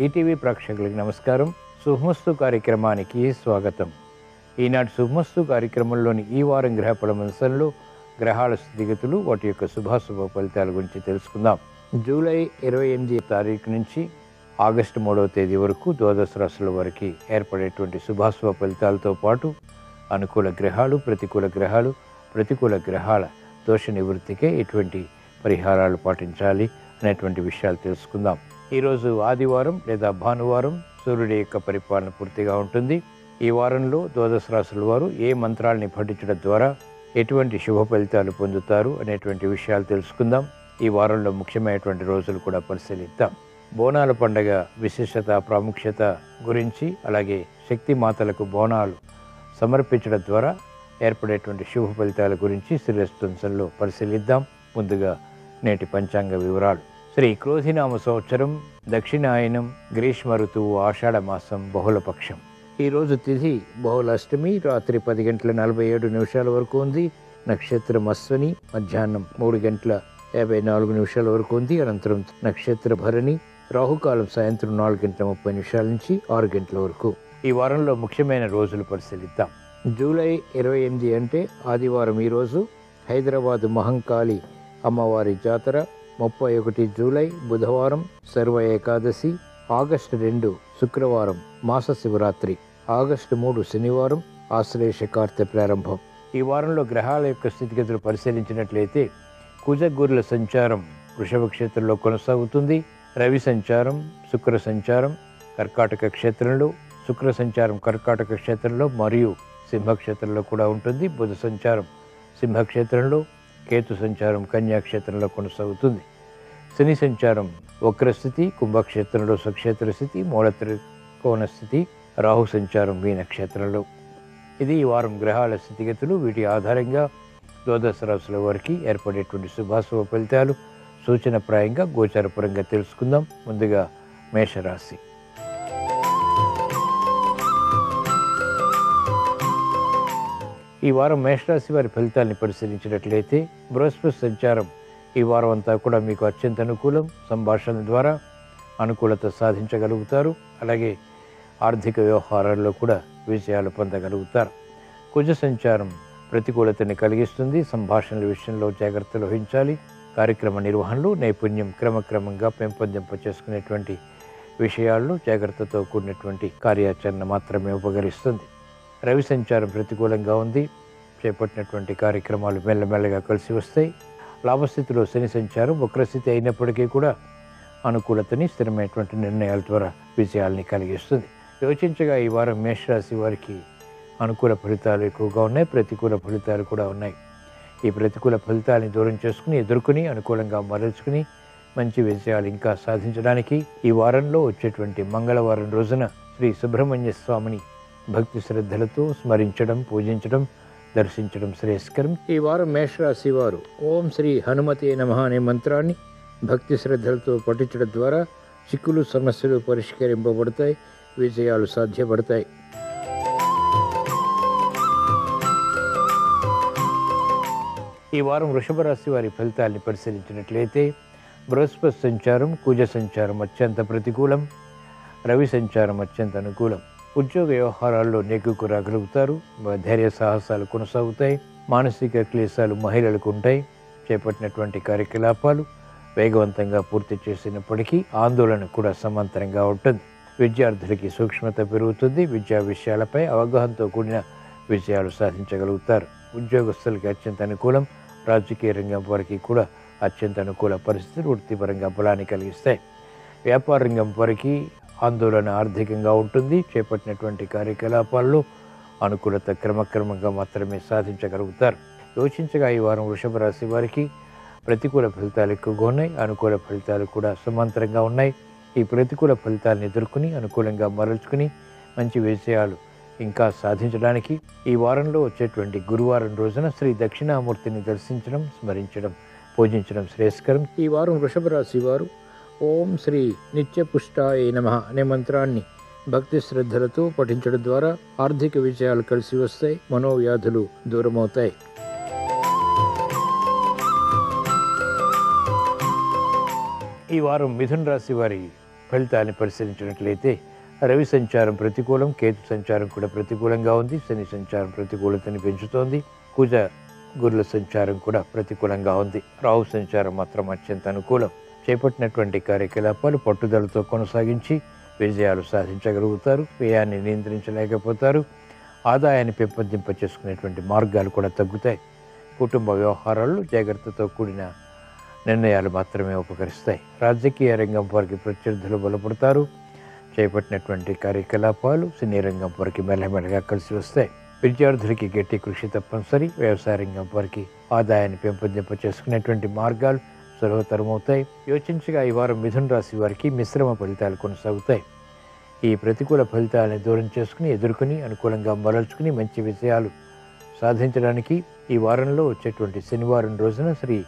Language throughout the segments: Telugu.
ఈటీవీ ప్రేక్షకులకు నమస్కారం. శుభమస్తు కార్యక్రమానికి స్వాగతం. ఈనాటి శుభమస్తు కార్యక్రమంలోని ఈ వారం గ్రహ పరామర్శంలో గ్రహాల స్థితిగతులు, వాటి యొక్క శుభాశుభ ఫలితాల గురించి తెలుసుకుందాం. జూలై 28 తారీఖు నుంచి ఆగస్టు 3వ తేదీ వరకు ద్వాదశ రాశుల వారికి ఏర్పడేటువంటి శుభాశుభ ఫలితాలతో పాటు అనుకూల గ్రహాలు, ప్రతికూల గ్రహాల దోష నివృత్తికే ఎటువంటి పరిహారాలు పాటించాలి అనేటువంటి విషయాలు తెలుసుకుందాం. ఈరోజు ఆదివారం లేదా భానువారం, సూర్యుడి యొక్క పరిపాలన పూర్తిగా ఉంటుంది. ఈ వారంలో ద్వాదశ రాశుల వారు ఏ మంత్రాలని పఠించడం ద్వారా ఎటువంటి శుభ ఫలితాలు పొందుతారు అనేటువంటి విషయాలు తెలుసుకుందాం. ఈ వారంలో ముఖ్యమైనటువంటి రోజులు కూడా పరిశీలిద్దాం. బోనాల పండగ విశేషత, ప్రాముఖ్యత గురించి, అలాగే శక్తి మాతలకు బోనాలు సమర్పించడం ద్వారా ఏర్పడేటువంటి శుభ ఫలితాల గురించి శ్రీరస్తంలో పరిశీలిద్దాం. ముందుగా నేటి పంచాంగ వివరాలు. శ్రీ క్రోధినామ సంవత్సరం, దక్షిణాయనం, గ్రీష్మ ఋతువు, ఆషాఢ మాసం, బహుళపక్షం. ఈరోజు తిథి బహుళాష్టమి, రాత్రి 10:47 వరకు ఉంది. నక్షత్రం అశ్వని, మధ్యాహ్నం 3:54 వరకు ఉంది. అనంతరం నక్షత్ర భరణి. రాహుకాలం సాయంత్రం 4:30 నుంచి 6 గంటల వరకు. ఈ వారంలో ముఖ్యమైన రోజులు పరిశీలిద్దాం. జూలై 28 అంటే ఆదివారం. ఈరోజు హైదరాబాద్ మహంకాళి అమ్మవారి జాతర. 31 జూలై బుధవారం, సర్వ ఏకాదశి. ఆగస్టు 2 శుక్రవారం, మాస శివరాత్రి. ఆగస్టు 3 శనివారం, ఆశ్లేష కార్తె ప్రారంభం. ఈ వారంలో గ్రహాల యొక్క స్థితిగతులు పరిశీలించినట్లయితే కుజగురుల సంచారం వృషభ క్షేత్రంలో కొనసాగుతుంది. రవి సంచారం, శుక్ర సంచారం కర్కాటక క్షేత్రంలో, శుక్ర సంచారం కర్కాటక క్షేత్రంలో మరియు సింహక్షేత్రంలో కూడా ఉంటుంది. బుధ సంచారం సింహక్షేత్రంలో, కేతు సంచారం కన్యాక్షేత్రంలో కొనసాగుతుంది. శని సంచారం వక్రస్థితి, కుంభక్షేత్రంలో స్వక్షేత్ర స్థితి, మూల త్రికోణ స్థితి. రాహు సంచారం మీనక్షేత్రంలో. ఇది ఈ వారం గ్రహాల స్థితిగతులు. వీటి ఆధారంగా ద్వాదశ రాశుల వారికి ఏర్పడేటువంటి శుభాశుభ ఫలితాలు సూచనప్రాయంగా గోచారపరంగా తెలుసుకుందాం. ముందుగా మేషరాశి. ఈ వారం మేషరాశి వారి ఫలితాన్ని పరిశీలించినట్లయితే బృహస్పతి సంచారం ఈ వారం అంతా కూడా మీకు అత్యంత అనుకూలం. సంభాషణ ద్వారా అనుకూలత సాధించగలుగుతారు. అలాగే ఆర్థిక వ్యవహారాల్లో కూడా విజయాలు పొందగలుగుతారు. కుజ సంచారం ప్రతికూలతని కలిగిస్తుంది. సంభాషణల విషయంలో జాగ్రత్తలు వహించాలి. కార్యక్రమ నిర్వహణలో నైపుణ్యం క్రమక్రమంగా పెంపొందింప చేసుకునేటువంటి విషయాల్లో జాగ్రత్తతో కూడినటువంటి కార్యాచరణ మాత్రమే ఉపకరిస్తుంది. రవి సంచారం ప్రతికూలంగా ఉంది. చేపట్టినటువంటి కార్యక్రమాలు మెల్లమెల్లగా కలిసి వస్తాయి. లాభస్థితిలో శని సంచారం వక్రస్థితి అయినప్పటికీ కూడా అనుకూలతని, స్థిరమైనటువంటి నిర్ణయాల ద్వారా విజయాల్ని కలిగిస్తుంది. యోచించగా ఈ వారం మేషరాశి వారికి అనుకూల ఫలితాలు ఎక్కువగా ఉన్నాయి, ప్రతికూల ఫలితాలు కూడా ఉన్నాయి. ఈ ప్రతికూల ఫలితాలని దూరం చేసుకుని, ఎదుర్కొని, అనుకూలంగా మరల్చుకుని మంచి విజయాలు ఇంకా సాధించడానికి ఈ వారంలో వచ్చేటువంటి మంగళవారం రోజున శ్రీ సుబ్రహ్మణ్య స్వామిని భక్తి శ్రద్ధలతో స్మరించడం, పూజించడం, దర్శించడం శ్రేయస్కరం. ఈ వారం మేషరాశి వారు ఓం శ్రీ హనుమతే నమః అనే మంత్రాన్ని భక్తి శ్రద్ధలతో పఠించడం ద్వారా చిక్కులు, సమస్యలు పరిష్కరింపబడతాయి, విజయాలు సాధ్యపడతాయి. ఈ వారం వృషభ రాశి వారి ఫలితాన్ని పరిశీలించినట్లయితే బృహస్పతి సంచారం, కుజ సంచారం అత్యంత ప్రతికూలం. రవి సంచారం అత్యంత అనుకూలం. ఉద్యోగ వ్యవహారాల్లో నెగ్గుకు రాగలుగుతారు. ధైర్య సాహసాలు కొనసాగుతాయి. మానసిక క్లేశాలు మహిళలకు ఉంటాయి. చేపట్టినటువంటి కార్యకలాపాలు వేగవంతంగా పూర్తి చేసినప్పటికీ ఆందోళన కూడా సమాంతరంగా ఉంటుంది. విద్యార్థులకి సూక్ష్మత పెరుగుతుంది. విద్యా విషయాలపై అవగాహనతో కూడిన విజయాలు సాధించగలుగుతారు. ఉద్యోగస్తులకి అత్యంత అనుకూలం. రాజకీయ రంగం వారికి కూడా అత్యంత అనుకూల పరిస్థితులు వృత్తిపరంగా బలాన్ని కలిగిస్తాయి. వ్యాపార రంగం వారికి ఆందోళన ఆర్థికంగా ఉంటుంది. చేపట్టినటువంటి కార్యకలాపాల్లో అనుకూలత క్రమక్రమంగా మాత్రమే సాధించగలుగుతారు. యోచించగా ఈ వారం వృషభ రాశి వారికి ప్రతికూల ఫలితాలు ఎక్కువగా ఉన్నాయి, అనుకూల ఫలితాలు కూడా సమాంతరంగా ఉన్నాయి. ఈ ప్రతికూల ఫలితాలను ఎదుర్కొని, అనుకూలంగా మరల్చుకుని మంచి విజయాలు ఇంకా సాధించడానికి ఈ వారంలో వచ్చేటువంటి గురువారం రోజున శ్రీ దక్షిణామూర్తిని దర్శించడం, స్మరించడం, పూజించడం శ్రేయస్కరం. ఈ వారం వృషభ రాశి వారు ఓం శ్రీ నిత్యపుష్టాయ నమః అనే మంత్రాన్ని భక్తి శ్రద్ధలతో పఠించడం ద్వారా ఆర్థిక విజయాలు కలిసి వస్తాయి, మనోవ్యాధులు దూరమవుతాయి. ఈ వారం మిథున రాశి వారి ఫలితాన్ని పరిశీలించినట్లయితే రవి సంచారం ప్రతికూలం, కేతు సంచారం కూడా ప్రతికూలంగా ఉంది. శని సంచారం ప్రతికూలతని పెంచుతోంది. కుజ గురుల సంచారం కూడా ప్రతికూలంగా ఉంది. రాహు సంచారం మాత్రం అత్యంత అనుకూలం. చేపట్టినటువంటి కార్యకలాపాలు పట్టుదలతో కొనసాగించి విజయాలు సాధించగలుగుతారు. వ్యయాన్ని నియంత్రించలేకపోతారు. ఆదాయాన్ని పెంపొందింప చేసుకునేటువంటి మార్గాలు కూడా తగ్గుతాయి. కుటుంబ వ్యవహారాల్లో జాగ్రత్తతో కూడిన నిర్ణయాలు మాత్రమే ఉపకరిస్తాయి. రాజకీయ రంగం వారికి ప్రత్యర్థులు బలపడతారు. చేపట్టినటువంటి కార్యకలాపాలు సినీ రంగం వారికి మెల్లమెల్లగా కలిసి వస్తాయి. విద్యార్థులకి గట్టి కృషి తప్పనిసరి. వ్యవసాయ రంగం వారికి ఆదాయాన్ని పెంపొందింప చేసుకునేటువంటి మార్గాలు సులభతరమవుతాయి. యోచించగా ఈ వారం మిథున రాశి వారికి మిశ్రమ ఫలితాలు కొనసాగుతాయి. ఈ ప్రతికూల ఫలితాలను దూరం చేసుకుని ఎదుర్కొని అనుకూలంగా మరల్చుకుని మంచి విజయాలు సాధించడానికి ఈ వారంలో వచ్చేటువంటి శనివారం రోజున శ్రీ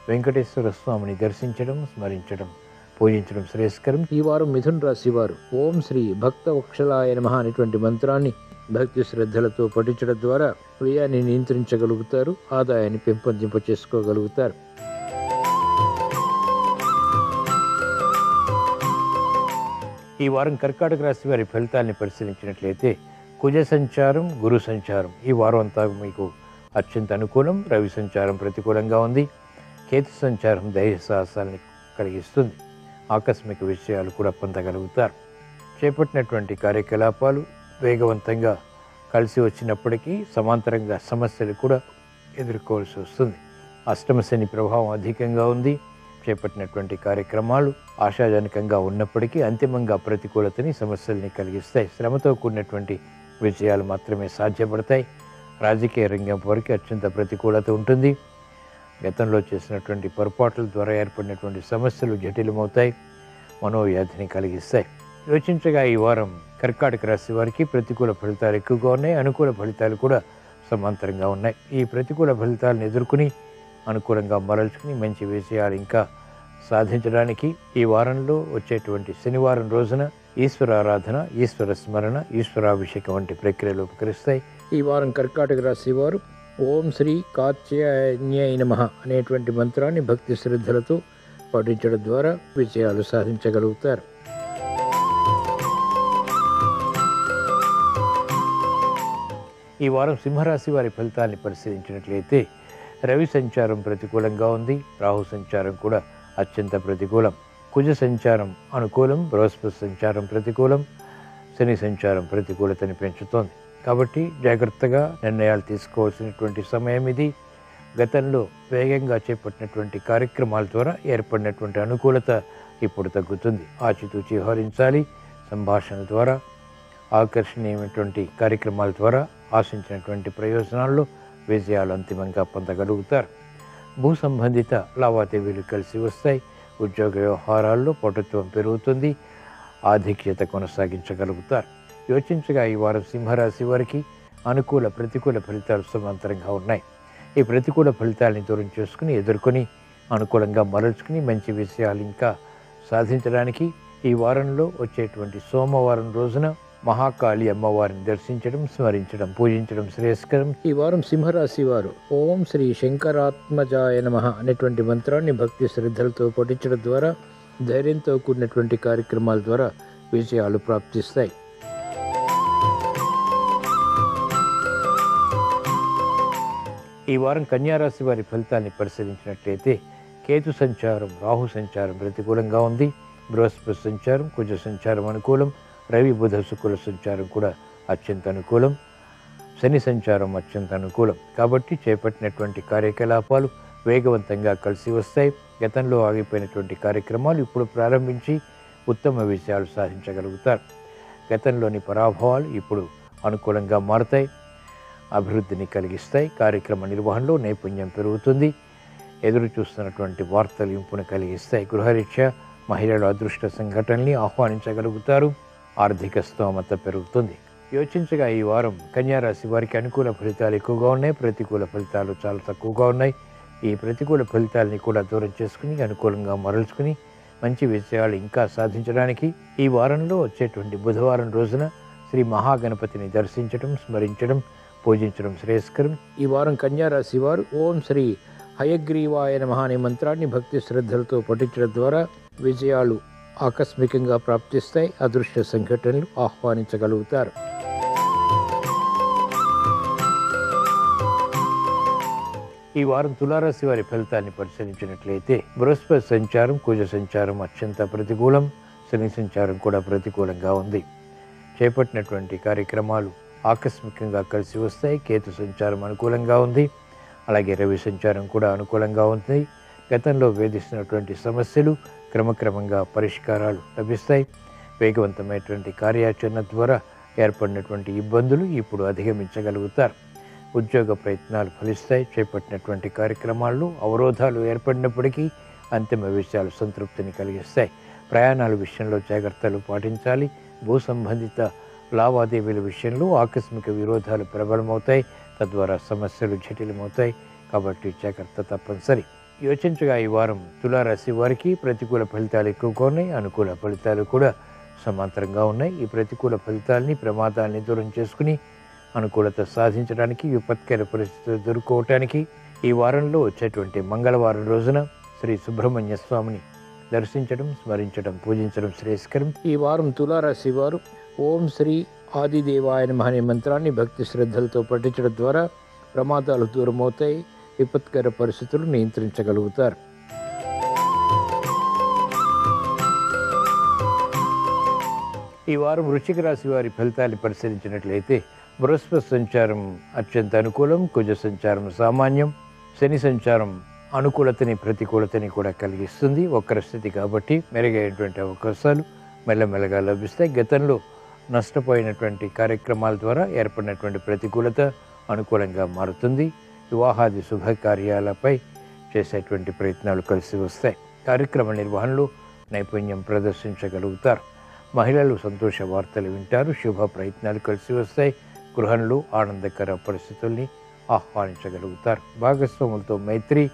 వెంకటేశ్వర స్వామిని దర్శించడం, స్మరించడం, పూజించడం శ్రేయస్కరం. ఈ వారం మిథున రాశి వారు ఓం శ్రీ భక్త వక్షలాయ నమః అనేటువంటి మంత్రాన్ని భక్తి శ్రద్ధలతో పఠించడం ద్వారా వ్యయాన్ని నియంత్రించగలుగుతారు. ఆదాయాన్ని పెంపొందింప చేసుకోగలుగుతారు. ఈ వారం కర్కాటక రాశి వారి ఫలితాన్ని పరిశీలించినట్లయితే కుజ సంచారం, గురు సంచారం ఈ వారం అంతా మీకు అత్యంత అనుకూలం. రవి సంచారం ప్రతికూలంగా ఉంది. కేతు సంచారం ధైర్య సాహసాలని కలిగిస్తుంది. ఆకస్మిక విషయాలు కూడా పొందగలుగుతారు. చేపట్టినటువంటి కార్యకలాపాలు వేగవంతంగా కలిసి వచ్చినప్పటికీ సమాంతరంగా సమస్యలు కూడా ఎదుర్కోవాల్సి వస్తుంది. అష్టమ శని ప్రభావం అధికంగా ఉంది. చేపట్టినటువంటి కార్యక్రమాలు ఆశాజనకంగా ఉన్నప్పటికీ అంతిమంగా ప్రతికూలతని, సమస్యల్ని కలిగిస్తాయి. శ్రమతో కూడినటువంటి విజయాలు మాత్రమే సాధ్యపడతాయి. రాజకీయ రంగం వారికి అత్యంత ప్రతికూలత ఉంటుంది. గతంలో చేసినటువంటి పొరపాట్ల ద్వారా ఏర్పడినటువంటి సమస్యలు జటిలమవుతాయి, మనోవ్యాధిని కలిగిస్తాయి. యోచించగా ఈ వారం కర్కాటక రాశి వారికి ప్రతికూల ఫలితాలు ఎక్కువగా ఉన్నాయి. అనుకూల ఫలితాలు కూడా సమాంతరంగా ఉన్నాయి. ఈ ప్రతికూల ఫలితాలను ఎదుర్కొని అనుకూలంగా మరల్చుకుని మంచి విజయాలు ఇంకా సాధించడానికి ఈ వారంలో వచ్చేటువంటి శనివారం రోజున ఈశ్వర ఆరాధన, ఈశ్వర స్మరణ, ఈశ్వరాభిషేకం వంటి ప్రక్రియలు ఉపకరిస్తాయి. ఈ వారం కర్కాటక రాశి వారు ఓం శ్రీ కాత్యాయన్యాయ నమః అనేటువంటి మంత్రాన్ని భక్తి శ్రద్ధలతో పఠించడం ద్వారా విజయాలు సాధించగలుగుతారు. ఈ వారం సింహరాశి వారి ఫలితాన్ని పరిశీలించినట్లయితే రవి సంచారం ప్రతికూలంగా ఉంది. రాహు సంచారం కూడా అత్యంత ప్రతికూలం. కుజ సంచారం అనుకూలం. బృహస్పతి సంచారం ప్రతికూలం. శని సంచారం ప్రతికూలతని పెంచుతోంది. కాబట్టి జాగ్రత్తగా నిర్ణయాలు తీసుకోవాల్సినటువంటి సమయం ఇది. గతంలో వేగంగా చేపట్టినటువంటి కార్యక్రమాల ద్వారా ఏర్పడినటువంటి అనుకూలత ఇప్పుడు తగ్గుతుంది. ఆచితూచి వ్యవహరించాలి. సంభాషణ ద్వారా, ఆకర్షణీయమైనటువంటి కార్యక్రమాల ద్వారా ఆశించినటువంటి ప్రయోజనాల్లో విజయాలు అంతిమంగా పొందగలుగుతారు. భూ సంబంధిత లావాదేవీలు కలిసి వస్తాయి. ఉద్యోగ వ్యవహారాల్లో పటుత్వం పెరుగుతుంది. ఆధిక్యత కొనసాగించగలుగుతారు. యోచించగా ఈ వారం సింహరాశి వారికి అనుకూల, ప్రతికూల ఫలితాలు సమాంతరంగా ఉన్నాయి. ఈ ప్రతికూల ఫలితాలని దూరం చేసుకుని ఎదుర్కొని అనుకూలంగా మరల్చుకుని మంచి విషయాలు ఇంకా సాధించడానికి ఈ వారంలో వచ్చేటువంటి సోమవారం రోజున మహాకాళి అమ్మవారిని దర్శించడం, స్మరించడం, పూజించడం శ్రేయస్కరం. ఈ వారం సింహరాశి వారు ఓం శ్రీ శంకరాత్మజాయ నమః అనేటువంటి మంత్రాన్ని భక్తి శ్రద్ధలతో పఠించడం ద్వారా ధైర్యంతో కూడినటువంటి కార్యక్రమాల ద్వారా విజయాలు ప్రాప్తిస్తాయి. ఈ వారం కన్యారాశి వారి ఫలితాన్ని పరిశీలించినట్లయితే కేతు సంచారం, రాహు సంచారం ప్రతికూలంగా ఉంది. బృహస్పతి సంచారం, కుజ సంచారం అనుకూలం. రవి, బుధ, శుక్రుల సంచారం కూడా అత్యంత అనుకూలం. శని సంచారం అత్యంత అనుకూలం. కాబట్టి చేపట్టినటువంటి కార్యకలాపాలు వేగవంతంగా కలిసి వస్తాయి. గతంలో ఆగిపోయినటువంటి కార్యక్రమాలు ఇప్పుడు ప్రారంభించి ఉత్తమ విజయాలు సాధించగలుగుతారు. గతంలోని పరాభవాలు ఇప్పుడు అనుకూలంగా మారతాయి, అభివృద్ధిని కలిగిస్తాయి. కార్యక్రమ నిర్వహణలో నైపుణ్యం పెరుగుతుంది. ఎదురు చూస్తున్నటువంటి వార్తలు ఇంపును కలిగిస్తాయి. గృహరీత్యా మహిళల అదృష్ట సంఘటనల్ని ఆహ్వానించగలుగుతారు. ఆర్థిక స్తోమత పెరుగుతుంది. యోచించగా ఈ వారం కన్యారాశి వారికి అనుకూల ఫలితాలు ఎక్కువగా ఉన్నాయి. ప్రతికూల ఫలితాలు చాలా తక్కువగా ఉన్నాయి. ఈ ప్రతికూల ఫలితాలని కూడా దూరం చేసుకుని అనుకూలంగా మరల్చుకుని మంచి విజయాలు ఇంకా సాధించడానికి ఈ వారంలో వచ్చేటువంటి బుధవారం రోజున శ్రీ మహాగణపతిని దర్శించడం, స్మరించడం, పూజించడం శ్రేయస్కరం. ఈ వారం కన్యారాశి వారు ఓం శ్రీ హయగ్రీవాయ నమః అనే మంత్రాన్ని భక్తి శ్రద్ధలతో పఠించడం ద్వారా విజయాలు ఆకస్మికంగా ప్రాప్తిస్తాయి. అదృష్ట సంఘటనలు ఆహ్వానించగలుగుతారు. ఈ వారం తులారాశి వారి ఫలితాన్ని పరిశీలించినట్లయితే బృహస్పతి సంచారం, కుజ సంచారం అత్యంత ప్రతికూలం. శని సంచారం కూడా ప్రతికూలంగా ఉంది. చేపట్టినటువంటి కార్యక్రమాలు ఆకస్మికంగా కలిసి వస్తాయి. కేతు సంచారం అనుకూలంగా ఉంది. అలాగే రవి సంచారం కూడా అనుకూలంగా ఉంది. గతంలో వేధిస్తున్నటువంటి సమస్యలు క్రమక్రమంగా పరిష్కారాలు లభిస్తాయి. వేగవంతమైనటువంటి కార్యాచరణ ద్వారా ఏర్పడినటువంటి ఇబ్బందులు ఇప్పుడు అధిగమించగలుగుతారు. ఉద్యోగ ప్రయత్నాలు ఫలిస్తాయి. చేపట్టినటువంటి కార్యక్రమాల్లో అవరోధాలు ఏర్పడినప్పటికీ అంతిమ విషయాలు సంతృప్తిని కలిగిస్తాయి. ప్రయాణాల విషయంలో జాగ్రత్తలు పాటించాలి. భూ సంబంధిత లావాదేవీల విషయంలో ఆకస్మిక విరోధాలు ప్రబలమవుతాయి. తద్వారా సమస్యలు జటిలమవుతాయి. కాబట్టి జాగ్రత్త తప్పనిసరి. యోచించగా ఈ వారం తులారాశి వారికి ప్రతికూల ఫలితాలు ఎక్కువగా ఉన్నాయి. అనుకూల ఫలితాలు కూడా సమాంతరంగా ఉన్నాయి. ఈ ప్రతికూల ఫలితాలని, ప్రమాదాలని దూరం చేసుకుని అనుకూలత సాధించడానికి, విపత్కర పరిస్థితులు ఎదుర్కోవటానికి ఈ వారంలో వచ్చేటువంటి మంగళవారం రోజున శ్రీ సుబ్రహ్మణ్య స్వామిని దర్శించడం, స్మరించడం, పూజించడం శ్రేయస్కరం. ఈ వారం తులారాశి వారు ఓం శ్రీ ఆదిదేవాయ నమః అనే మంత్రాన్ని భక్తి శ్రద్ధలతో పఠించడం ద్వారా ప్రమాదాలు దూరమవుతాయి. విపత్కర పరిస్థితులు నియంత్రించగలుగుతారు. ఈ వారం వృశ్చిక రాశి వారి ఫలితాన్ని పరిశీలించినట్లయితే బృహస్పతి సంచారం అత్యంత అనుకూలం, కుజ సంచారం సామాన్యం, శని సంచారం అనుకూలతని ప్రతికూలతని కూడా కలిగిస్తుంది. వక్ర స్థితి కాబట్టి మెరుగైనటువంటి అవకాశాలు మెల్లమెల్లగా లభిస్తాయి. గతంలో నష్టపోయినటువంటి కార్యక్రమాల ద్వారా ఏర్పడినటువంటి ప్రతికూలత అనుకూలంగా మారుతుంది. వివాహాది శుభకార్యాలపై చేసేటువంటి ప్రయత్నాలు కలిసి వస్తాయి. కార్యక్రమ నిర్వహణలో నైపుణ్యం ప్రదర్శించగలుగుతారు. మహిళలు సంతోష వార్తలు వింటారు. శుభ ప్రయత్నాలు కలిసి వస్తాయి. గృహంలో ఆనందకర పరిస్థితుల్ని ఆహ్వానించగలుగుతారు. భాగస్వాములతో మైత్రి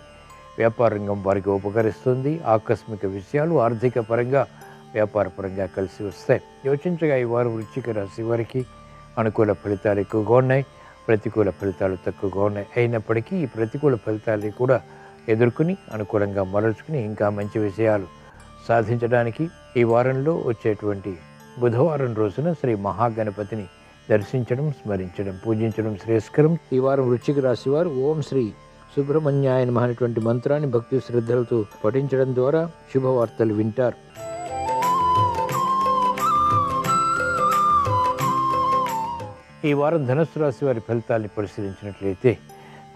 వ్యాపార రంగం వారికి ఉపకరిస్తుంది. ఆకస్మిక విషయాలు ఆర్థిక పరంగా, వ్యాపార పరంగా కలిసి వస్తాయి. యోచించగా ఈ వారం వృశ్చిక రాశి వారికి అనుకూల ఫలితాలు ఎక్కువగా ఉన్నాయి. ప్రతికూల ఫలితాలు తక్కువగా ఉన్నాయి. అయినప్పటికీ ఈ ప్రతికూల ఫలితాలని కూడా ఎదుర్కొని అనుకూలంగా మరల్చుకుని ఇంకా మంచి విషయాలు సాధించడానికి ఈ వారంలో వచ్చేటువంటి బుధవారం రోజున శ్రీ మహాగణపతిని దర్శించడం, స్మరించడం, పూజించడం శ్రేయస్కరం. ఈ వారం వృశ్చిక రాశి వారు ఓం శ్రీ సుబ్రహ్మణ్యాయ నమః అనేటువంటి మంత్రాన్ని భక్తి శ్రద్ధలతో పఠించడం ద్వారా శుభవార్తలు వింటారు. ఈ వారం ధనుస్సు రాశి వారి ఫలితాన్ని పరిశీలించినట్లయితే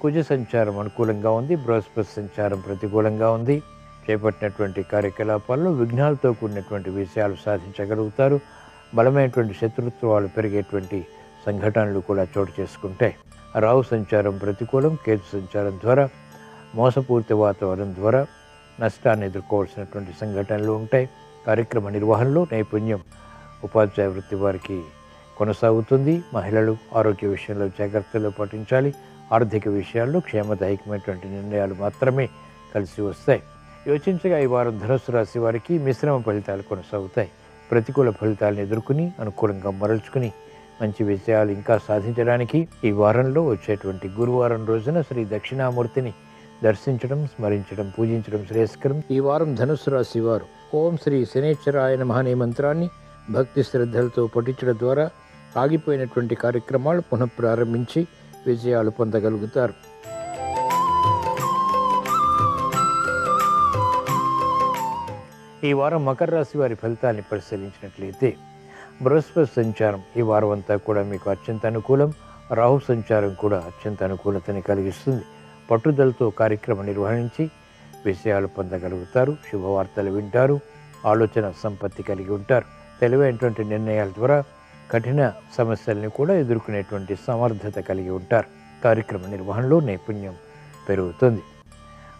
కుజ సంచారం అనుకూలంగా ఉంది. బృహస్పతి సంచారం ప్రతికూలంగా ఉంది. చేపట్టినటువంటి కార్యకలాపాల్లో విఘ్నాలతో కూడినటువంటి విషయాలు సాధించగలుగుతారు. బలమైనటువంటి శత్రుత్వాలు పెరిగేటువంటి సంఘటనలు కూడా చోటు చేసుకుంటాయి. రాహు సంచారం ప్రతికూలం. కేతు సంచారం ద్వారా మోసపూరిత వాతావరణం ద్వారా నష్టాన్ని ఎదుర్కోవాల్సినటువంటి సంఘటనలు ఉంటాయి. కార్యక్రమ నిర్వహణలో నైపుణ్యం ఉపాధ్యాయ వృత్తి వారికి కొనసాగుతుంది. మహిళలు ఆరోగ్య విషయంలో జాగ్రత్తలు పాటించాలి. ఆర్థిక విషయాల్లో క్షేమదాయకమైనటువంటి నిర్ణయాలు మాత్రమే కలిసి వస్తాయి. యోచించగా ఈ వారం ధనుస్సు రాశి వారికి మిశ్రమ ఫలితాలు కొనసాగుతాయి. ప్రతికూల ఫలితాలను ఎదుర్కొని అనుకూలంగా మరల్చుకుని మంచి విషయాలు ఇంకా సాధించడానికి ఈ వారంలో వచ్చేటువంటి గురువారం రోజున శ్రీ దక్షిణామూర్తిని దర్శించడం, స్మరించడం, పూజించడం శ్రేయస్కరం. ఈ వారం ధనుస్సు రాశి వారు ఓం శ్రీ శనేశ్వరాయ నమః అనే మంత్రాన్ని భక్తి శ్రద్ధలతో పఠించడం ద్వారా ఆగిపోయినటువంటి కార్యక్రమాలు పునఃప్రారంభించి విజయాలు పొందగలుగుతారు. ఈ వారం మకర రాశి వారి ఫలితాన్ని పరిశీలించినట్లయితే బృహస్పతి సంచారం ఈ వారం అంతా కూడా మీకు అత్యంత అనుకూలం. రాహు సంచారం కూడా అత్యంత అనుకూలతని కలిగిస్తుంది. పట్టుదలతో కార్యక్రమం నిర్వహించి విషయాలు పొందగలుగుతారు. శుభవార్తలు వింటారు. ఆలోచన సంపత్తి కలిగి ఉంటారు. తెలివైనటువంటి నిర్ణయాల ద్వారా కఠిన సమస్యల్ని కూడా ఎదుర్కొనేటువంటి సమర్థత కలిగి ఉంటారు. కార్యక్రమ నిర్వహణలో నైపుణ్యం పెరుగుతుంది.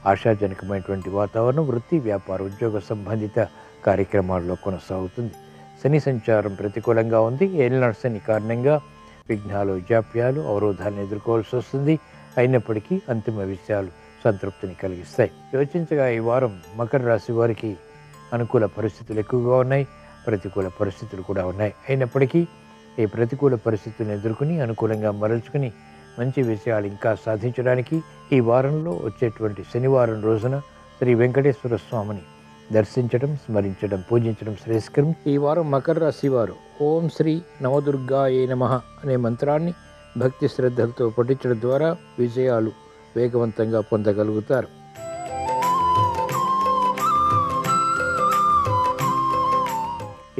ఆశాజనకమైనటువంటి వాతావరణం వృత్తి, వ్యాపార, ఉద్యోగ సంబంధిత కార్యక్రమాల్లో కొనసాగుతుంది. శని సంచారం ప్రతికూలంగా ఉంది. ఏలినాటి శని కారణంగా విఘ్నాలు, జాప్యాలు, అవరోధాలను ఎదుర్కోవాల్సి వస్తుంది. అయినప్పటికీ అంతిమ విషయాలు సంతృప్తిని కలిగిస్తాయి. యోచించగా ఈ వారం మకర రాశి వారికి అనుకూల పరిస్థితులు ఎక్కువగా ఉన్నాయి. ప్రతికూల పరిస్థితులు కూడా ఉన్నాయి. అయినప్పటికీ ఈ ప్రతికూల పరిస్థితులను ఎదుర్కొని అనుకూలంగా మరల్చుకుని మంచి విషయాలు ఇంకా సాధించడానికి ఈ వారంలో వచ్చేటువంటి శనివారం రోజున శ్రీ వెంకటేశ్వర స్వామిని దర్శించడం, స్మరించడం, పూజించడం శ్రేయస్కరం. ఈ వారం మకర రాశి వారు ఓం శ్రీ నవదుర్గాయే నమః అనే మంత్రాన్ని భక్తి శ్రద్ధలతో పఠించడం ద్వారా విజయాలు వేగవంతంగా పొందగలుగుతారు.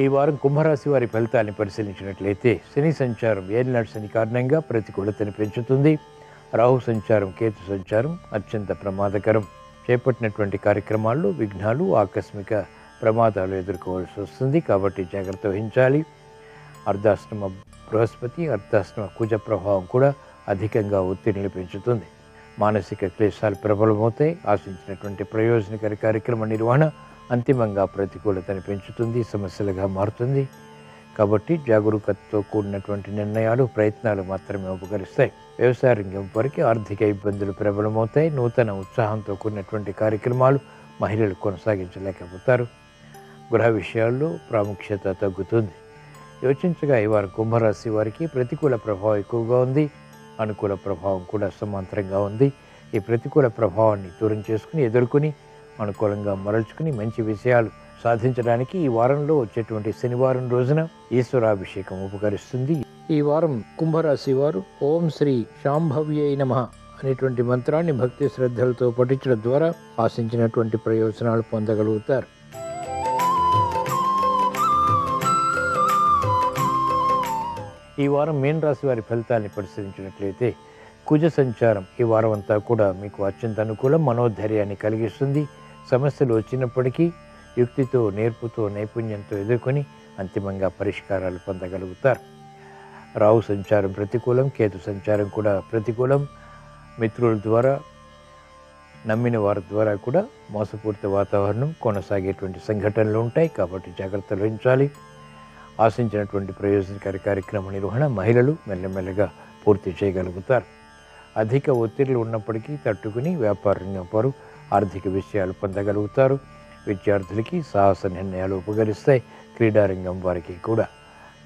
ఈ వారం కుంభరాశి వారి ఫలితాన్ని పరిశీలించినట్లయితే శని సంచారం ఏలినాటి శని కారణంగా ప్రతికూలతను పెంచుతుంది. రాహు సంచారం, కేతు సంచారం అత్యంత ప్రమాదకరం. చేపట్టినటువంటి కార్యక్రమాల్లో విఘ్నాలు, ఆకస్మిక ప్రమాదాలు ఎదుర్కోవాల్సి వస్తుంది. కాబట్టి జాగ్రత్త వహించాలి. అర్ధాష్టమ బృహస్పతి, అర్ధాష్టమ కుజ ప్రభావం కూడా అధికంగా ఒత్తిడిని పెంచుతుంది. మానసిక క్లేశాలు ప్రబలమవుతాయి. ఆశించినటువంటి ప్రయోజనకర కార్యక్రమ నిర్వహణ అంతిమంగా ప్రతికూలతను పెంచుతుంది, సమస్యలుగా మారుతుంది. కాబట్టి జాగరూకతతో కూడినటువంటి నిర్ణయాలు, ప్రయత్నాలు మాత్రమే ఉపకరిస్తాయి. వ్యవసాయ రంగం వరకు ఆర్థిక ఇబ్బందులు ప్రబలమవుతాయి. నూతన ఉత్సాహంతో కూడినటువంటి కార్యక్రమాలు మహిళలు కొనసాగించలేకపోతారు. గృహ విషయాల్లో ప్రాముఖ్యత తగ్గుతుంది. యోచించగా ఈ వారం కుంభరాశి వారికి ప్రతికూల ప్రభావం ఎక్కువగా ఉంది, అనుకూల ప్రభావం కూడా సమాంతరంగా ఉంది. ఈ ప్రతికూల ప్రభావాన్ని దూరం చేసుకుని, ఎదుర్కొని, అనుకూలంగా మరల్చుకుని మంచి విషయాలు సాధించడానికి ఈ వారంలో వచ్చేటువంటి శనివారం రోజున ఈశ్వరాభిషేకం ఉపకరిస్తుంది. ఈ వారం కుంభరాశి వారు ఓం శ్రీ శాంభవ్యై నమః అనేటువంటి మంత్రాన్ని భక్తి శ్రద్ధలతో పఠించడం ద్వారా ఆశించినటువంటి ప్రయోజనాలు పొందగలుగుతారు. ఈ వారం మీన రాశి వారి ఫలితాన్ని పరిశీలించినట్లయితే కుజ సంచారం ఈ వారం అంతా కూడా మీకు అత్యంత అనుకూలం, మనోధైర్యాన్ని కలిగిస్తుంది. సమస్యలు వచ్చినప్పటికీ యుక్తితో, నేర్పుతో, నైపుణ్యంతో ఎదుర్కొని అంతిమంగా పరిష్కారాలు పొందగలుగుతారు. రాహు సంచారం ప్రతికూలం, కేతు సంచారం కూడా ప్రతికూలం. మిత్రుల ద్వారా, నమ్మిన వారి ద్వారా కూడా మోసపూరిత వాతావరణం కొనసాగేటువంటి సంఘటనలు ఉంటాయి. కాబట్టి జాగ్రత్తలు వహించాలి. ఆశించినటువంటి ప్రయోజనకారి కార్యక్రమ నిర్వహణ మహిళలు మెల్లమెల్లగా పూర్తి చేయగలుగుతారు. అధిక ఒత్తిళ్లు ఉన్నప్పటికీ తట్టుకుని వ్యాపార రంగం వారు ఆర్థిక విషయాలు పొందగలుగుతారు. విద్యార్థులకి సాహస నిర్ణయాలు ఉపకరిస్తాయి. క్రీడారంగం వారికి కూడా.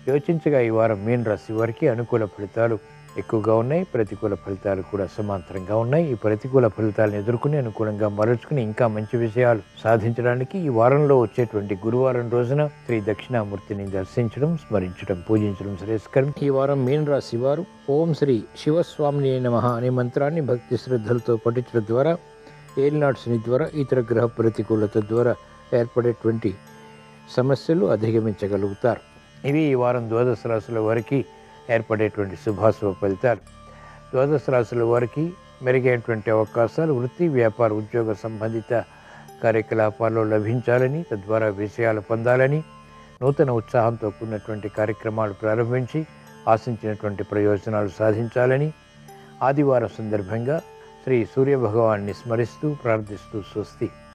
యోచించగా ఈ వారం మీన రాశి వారికి అనుకూల ఫలితాలు ఎక్కువగా ఉన్నాయి, ప్రతికూల ఫలితాలు కూడా సమాంతరంగా ఉన్నాయి. ఈ ప్రతికూల ఫలితాలను ఎదుర్కొని అనుకూలంగా మరల్చుకుని ఇంకా మంచి విషయాలు సాధించడానికి ఈ వారంలో వచ్చేటువంటి గురువారం రోజున శ్రీ దక్షిణామూర్తిని దర్శించడం, స్మరించడం, పూజించడం శ్రేయస్కరం. ఈ వారం మీన రాశి వారు ఓం శ్రీ శివస్వామిని నమః అనే మంత్రాన్ని భక్తి శ్రద్ధలతో పఠించడం ద్వారా ఏలినాటి శని ద్వారా, ఇతర గ్రహ ప్రతికూలత ద్వారా ఏర్పడేటువంటి సమస్యలు అధిగమించగలుగుతారు. ఇవి ఈ వారం ద్వాదశ రాశుల వారికి ఏర్పడేటువంటి శుభాశుభ ఫలితాలు. ద్వాదశ రాశుల వారికి మెరుగైనటువంటి అవకాశాలు వృత్తి, వ్యాపార, ఉద్యోగ సంబంధిత కార్యకలాపాల్లో లభించాలని, తద్వారా విషయాలు పొందాలని, నూతన ఉత్సాహంతో కూడినటువంటి కార్యక్రమాలు ప్రారంభించి ఆశించినటువంటి ప్రయోజనాలు సాధించాలని ఆదివారం సందర్భంగా శ్రీ సూర్యభగవాన్ని స్మరిస్తూ ప్రార్థిస్తూ స్వస్తి.